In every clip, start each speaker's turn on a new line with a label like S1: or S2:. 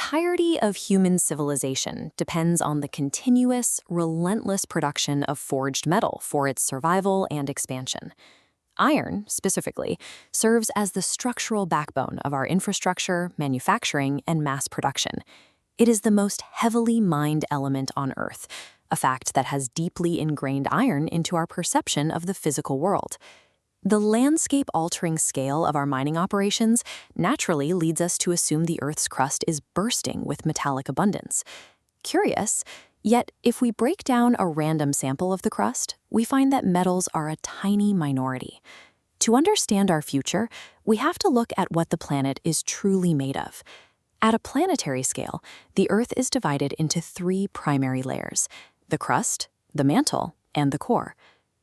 S1: entirety of human civilization depends on the continuous, relentless production of forged metal for its survival and expansion. Iron, specifically, serves as the structural backbone of our infrastructure, manufacturing, and mass production. It is the most heavily mined element on Earth, a fact that has deeply ingrained iron into our perception of the physical world. The landscape-altering scale of our mining operations naturally leads us to assume the Earth's crust is bursting with metallic abundance. Curious, yet if we break down a random sample of the crust, we find that metals are a tiny minority. To understand our future, we have to look at what the planet is truly made of. At a planetary scale, the Earth is divided into three primary layers: the crust, the mantle, and the core.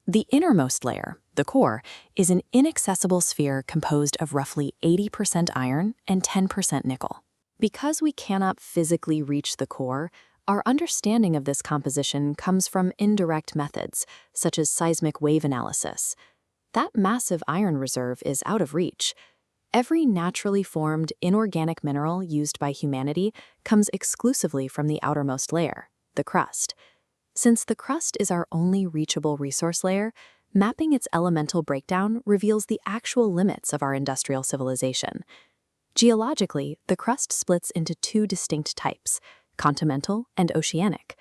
S1: The innermost layer, the core, is an inaccessible sphere composed of roughly 80% iron and 10% nickel. Because we cannot physically reach the core, our understanding of this composition comes from indirect methods, such as seismic wave analysis. That massive iron reserve is out of reach. Every naturally formed inorganic mineral used by humanity comes exclusively from the outermost layer, the crust. Since the crust is our only reachable resource layer, mapping its elemental breakdown reveals the actual limits of our industrial civilization. Geologically, the crust splits into two distinct types: continental and oceanic.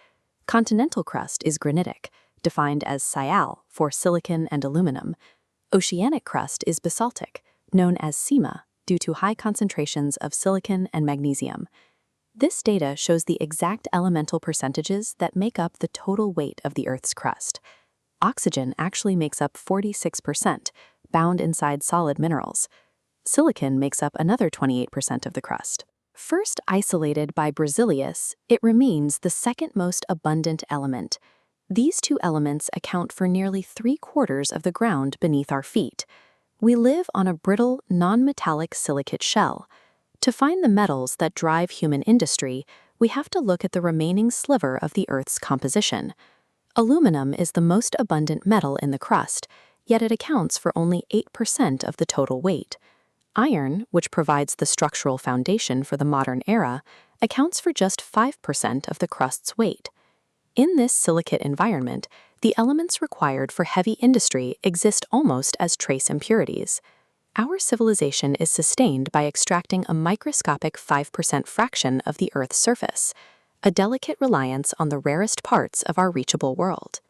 S1: Continental crust is granitic, defined as Sial for silicon and aluminum. Oceanic crust is basaltic, known as Sima, due to high concentrations of silicon and magnesium. This data shows the exact elemental percentages that make up the total weight of the Earth's crust. Oxygen actually makes up 46%, bound inside solid minerals. Silicon makes up another 28% of the crust. First isolated by Berzelius, it remains the second most abundant element. These two elements account for nearly 3/4 of the ground beneath our feet. We live on a brittle, non-metallic silicate shell. To find the metals that drive human industry, we have to look at the remaining sliver of the Earth's composition. Aluminum is the most abundant metal in the crust, yet it accounts for only 8% of the total weight. Iron, which provides the structural foundation for the modern era, accounts for just 5% of the crust's weight. In this silicate environment, the elements required for heavy industry exist almost as trace impurities. Our civilization is sustained by extracting a microscopic 5% fraction of the Earth's surface, a delicate reliance on the rarest parts of our reachable world.